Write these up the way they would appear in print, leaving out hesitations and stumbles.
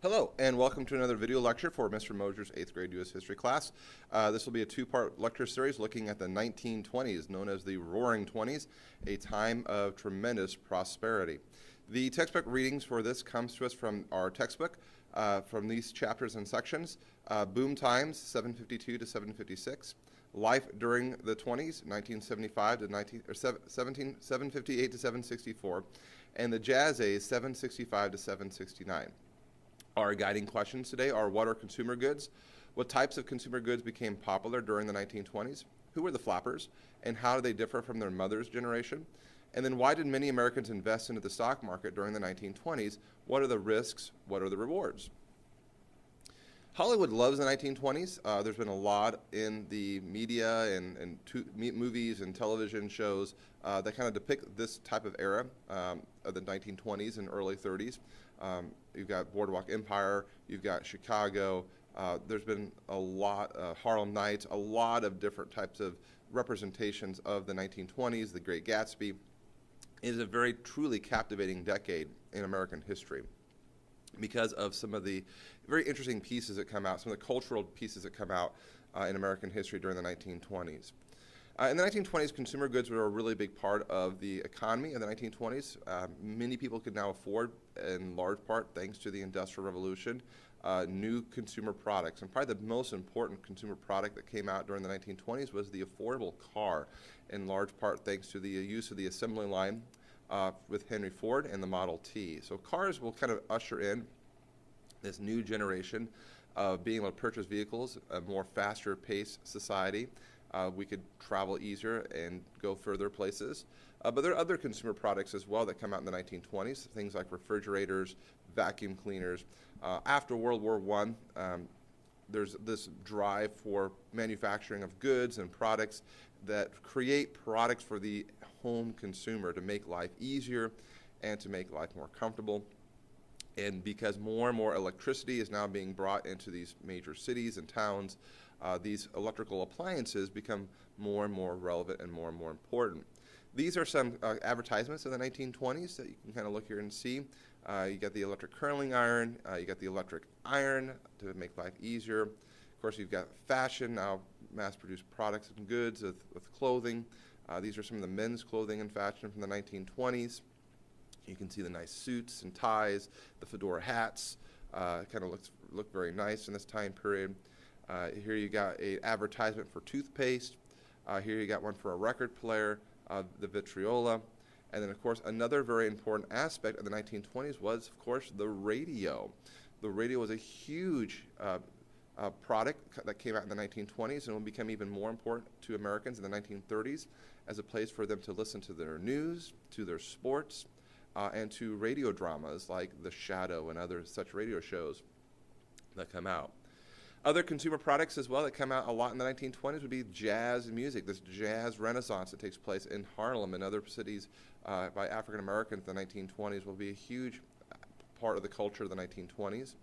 Hello, and welcome to another video lecture for Mr. Mosier's 8th grade U.S. history class. This will be a two-part lecture series looking at the 1920s, known as the Roaring Twenties, a time of tremendous prosperity. The textbook readings for this comes to us from our textbook, from these chapters and sections. Boom Times, 752 to 756. Life During the 20s, 1975 to 758 to 764. And the Jazz Age, 765 to 769. Our guiding questions today are: what are consumer goods? What types of consumer goods became popular during the 1920s? Who were the flappers? And how do they differ from their mother's generation? And then why did many Americans invest into the stock market during the 1920s? What are the risks? What are the rewards? Hollywood loves the 1920s. There's been a lot in the media and movies and television shows that kind of depict this type of era of the 1920s and early 30s. You've got Boardwalk Empire, you've got Chicago, there's been a lot, Harlem Nights, a lot of different types of representations of the 1920s, the Great Gatsby. It is a very truly captivating decade in American history because of some of the very interesting pieces that come out, some of the cultural pieces that come out in American history during the 1920s. In the 1920s, consumer goods were a really big part of the economy in the 1920s. Many people could now afford, in large part thanks to the Industrial Revolution, new consumer products. And probably the most important consumer product that came out during the 1920s was the affordable car, in large part thanks to the use of the assembly line with Henry Ford and the Model T. So cars will kind of usher in this new generation of being able to purchase vehicles, a more faster paced society. We could travel easier and go further places. But there are other consumer products as well that come out in the 1920s, things like refrigerators, vacuum cleaners. After World War I, there's this drive for manufacturing of goods and products that create products for the home consumer to make life easier and to make life more comfortable. And because more and more electricity is now being brought into these major cities and towns, these electrical appliances become more and more relevant and more important. These are some advertisements of the 1920s that you can kind of look here and see. You got the electric curling iron, you got the electric iron to make life easier. Of course, you've got fashion, now mass-produced products and goods with clothing. These are some of the men's clothing and fashion from the 1920s. You can see the nice suits and ties, the fedora hats, kind of look very nice in this time period. Here you got an advertisement for toothpaste. Here you got one for a record player, the Vitriola. And then, of course, another very important aspect of the 1920s was, of course, the radio. The radio was a huge product that came out in the 1920s and will become even more important to Americans in the 1930s as a place for them to listen to their news, to their sports, and to radio dramas like The Shadow and other such radio shows that come out. Other consumer products as well that come out a lot in the 1920s would be jazz music, this jazz renaissance that takes place in Harlem and other cities by African Americans in the 1920s will be a huge part of the culture of the 1920s.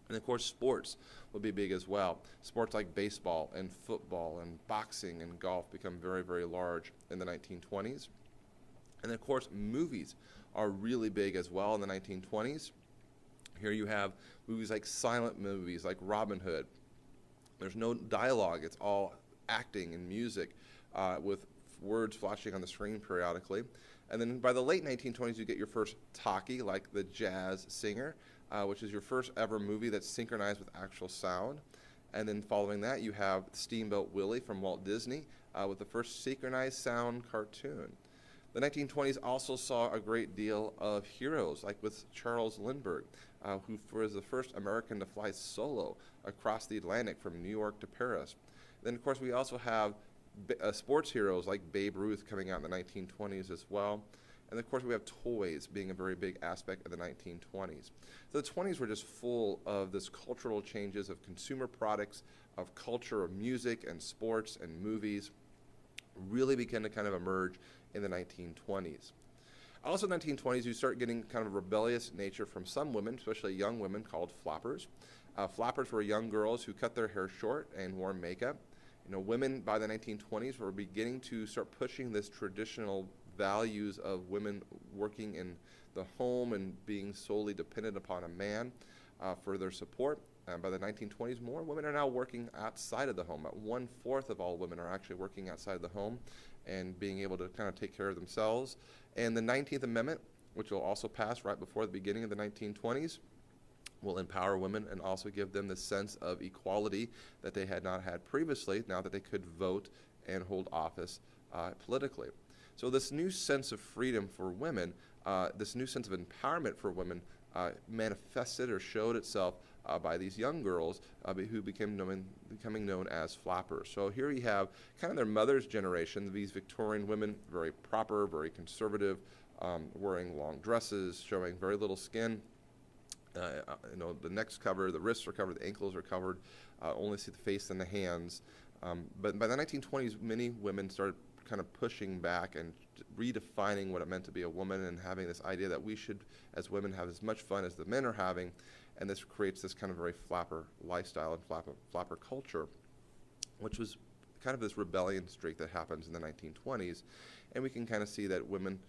And of course, sports will be big as well. Sports like baseball and football and boxing and golf become very large in the 1920s. And of course, movies are really big as well in the 1920s. Here you have movies like silent movies like Robin Hood. There's no dialogue, it's all acting and music with words flashing on the screen periodically. And then by the late 1920s, you get your first talkie like The Jazz Singer, which is your first ever movie that's synchronized with actual sound. And then following that, you have Steamboat Willie from Walt Disney with the first synchronized sound cartoon. The 1920s also saw a great deal of heroes, like with Charles Lindbergh, who was the first American to fly solo across the Atlantic from New York to Paris. Then, of course, we also have sports heroes like Babe Ruth coming out in the 1920s as well. And, of course, we have toys being a very big aspect of the 1920s. So the 20s were just full of this cultural changes of consumer products, of culture, of music and sports and movies, really began to kind of emerge in the 1920s. Also in the 1920s, you start getting kind of a rebellious nature from some women, especially young women, called flappers. Flappers were young girls who cut their hair short and wore makeup. Women by the 1920s were beginning to start pushing this traditional values of women working in the home and being solely dependent upon a man. for their support. By the 1920s, more women are now working outside of the home. About 1/4 of all women are actually working outside the home and being able to kind of take care of themselves. And the 19th Amendment, which will also pass right before the beginning of the 1920s, will empower women and also give them the sense of equality that they had not had previously, now that they could vote and hold office politically. So this new sense of freedom for women, this new sense of empowerment for women manifested or showed itself by these young girls who becoming known as flappers. So here you have kind of their mother's generation, these Victorian women, very proper, very conservative, wearing long dresses, showing very little skin. The neck's covered, the wrists are covered, the ankles are covered, only see the face and the hands. But by the 1920s, many women started kind of pushing back and redefining what it meant to be a woman, and having this idea that we should, as women, have as much fun as the men are having. And this creates this kind of very flapper lifestyle and flapper culture, which was kind of this rebellion streak that happens in the 1920s. And we can kind of see that women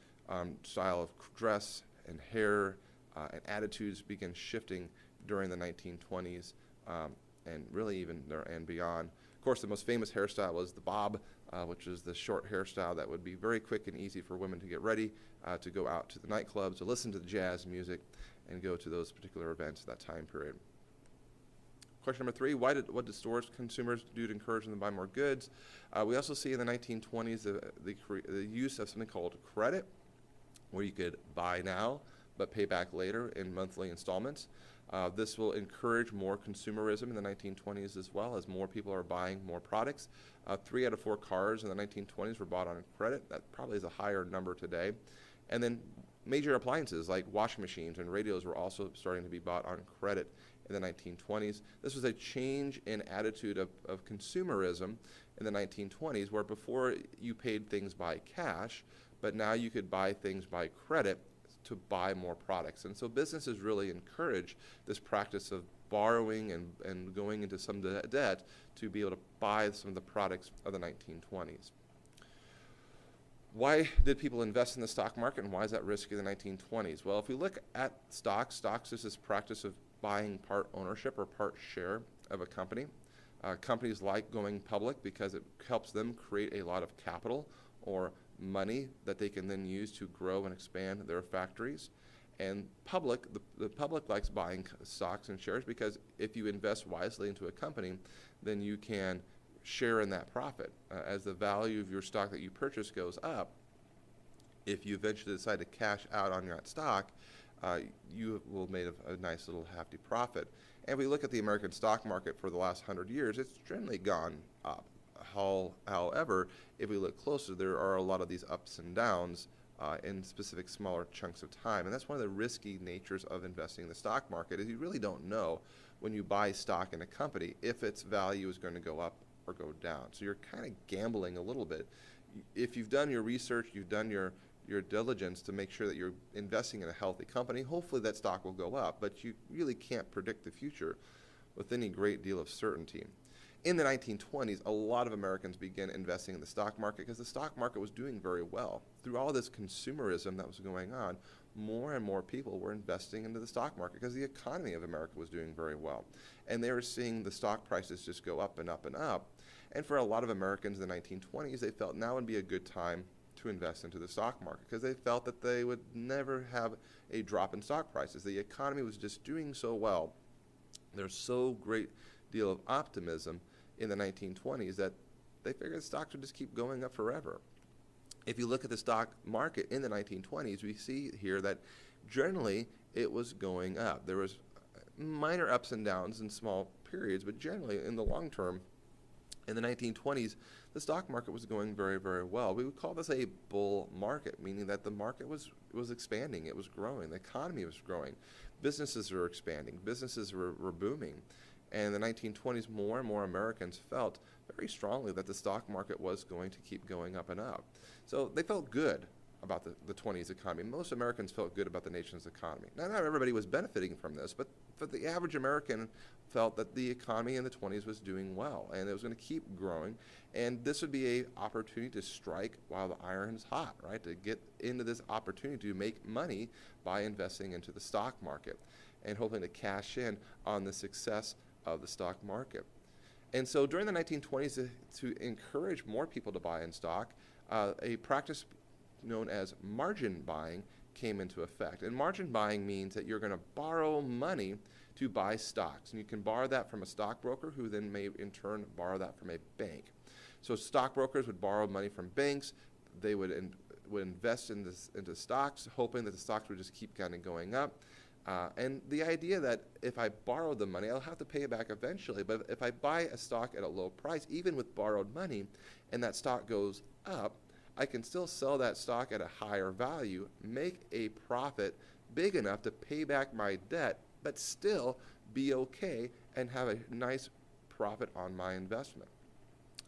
style of dress and hair and attitudes begin shifting during the 1920s and really even there and beyond. Of course, the most famous hairstyle was the bob, which is the short hairstyle that would be very quick and easy for women to get ready to go out to the nightclubs, to listen to the jazz music, and go to those particular events at that time period. Question number 3, what did stores consumers do to encourage them to buy more goods? We also see in the 1920s the use of something called credit, where you could buy now but pay back later in monthly installments. This will encourage more consumerism in the 1920s as well, as more people are buying more products. 3 out of 4 cars in the 1920s were bought on credit. That probably is a higher number today. And then major appliances like washing machines and radios were also starting to be bought on credit in the 1920s. This was a change in attitude of consumerism in the 1920s, where before you paid things by cash, but now you could buy things by credit to buy more products. And so businesses really encourage this practice of borrowing and going into some debt to be able to buy some of the products of the 1920s. Why did people invest in the stock market, and why is that risky in the 1920s? Well, if we look at stocks is this practice of buying part ownership or part share of a company. Companies like going public because it helps them create a lot of capital or money that they can then use to grow and expand their factories. And the public likes buying stocks and shares because if you invest wisely into a company, then you can share in that profit. As the value of your stock that you purchase goes up, if you eventually decide to cash out on that stock, you will make a nice little hefty profit. And if we look at the American stock market for the last 100 years, it's generally gone up. However, if we look closer, there are a lot of these ups and downs in specific smaller chunks of time. And that's one of the risky natures of investing in the stock market, is you really don't know when you buy stock in a company if its value is going to go up or go down. So you're kind of gambling a little bit. If you've done your research, you've done your diligence to make sure that you're investing in a healthy company, hopefully that stock will go up, but you really can't predict the future with any great deal of certainty. In the 1920s, a lot of Americans began investing in the stock market because the stock market was doing very well. Through all this consumerism that was going on, more and more people were investing into the stock market because the economy of America was doing very well. And they were seeing the stock prices just go up and up and up. And for a lot of Americans in the 1920s, they felt now would be a good time to invest into the stock market because they felt that they would never have a drop in stock prices. The economy was just doing so well. There's so great deal of optimism in the 1920s that they figured stocks would just keep going up forever. If you look at the stock market in the 1920s, we see here that generally it was going up. There was minor ups and downs in small periods, but generally in the long term, in the 1920s, the stock market was going very, very well. We would call this a bull market, meaning that the market was expanding, it was growing, the economy was growing, businesses were expanding, businesses were booming. And in the 1920s, more and more Americans felt very strongly that the stock market was going to keep going up and up. So they felt good about the 20s economy. Most Americans felt good about the nation's economy. Now, not everybody was benefiting from this, but the average American felt that the economy in the 20s was doing well, and it was going to keep growing. And this would be an opportunity to strike while the iron's hot, right? To get into this opportunity to make money by investing into the stock market. and hoping to cash in on the success of the stock market. And so during the 1920s, to encourage more people to buy in stock, a practice known as margin buying came into effect. And margin buying means that you're going to borrow money to buy stocks. And you can borrow that from a stockbroker, who then may in turn borrow that from a bank. So stockbrokers would borrow money from banks. They would invest into stocks, hoping that the stocks would just keep kind of going up. And the idea that if I borrow the money, I'll have to pay it back eventually. But if I buy a stock at a low price, even with borrowed money, and that stock goes up, I can still sell that stock at a higher value, make a profit big enough to pay back my debt, but still be okay and have a nice profit on my investment.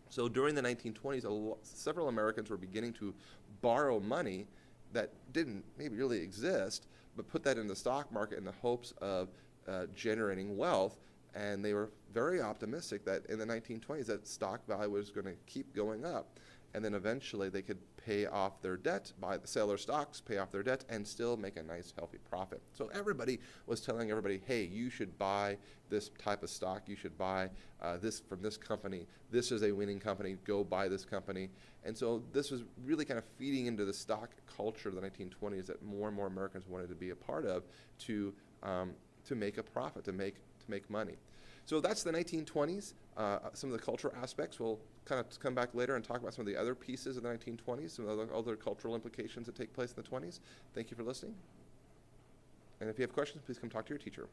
So during the 1920s, several Americans were beginning to borrow money that didn't maybe really exist, but put that in the stock market in the hopes of generating wealth. And they were very optimistic that in the 1920s that stock value was going to keep going up. And then eventually they could pay off their debt, sell their stocks, pay off their debt, and still make a nice, healthy profit. So everybody was telling everybody, hey, you should buy this type of stock. You should buy this from this company. This is a winning company. Go buy this company. And so this was really kind of feeding into the stock culture of the 1920s that more and more Americans wanted to be a part of to make a profit, to make money. So that's the 1920s. Some of the cultural aspects. We'll kind of come back later and talk about some of the other pieces of the 1920s, some of the other cultural implications that take place in the 20s. Thank you for listening. And if you have questions, please come talk to your teacher.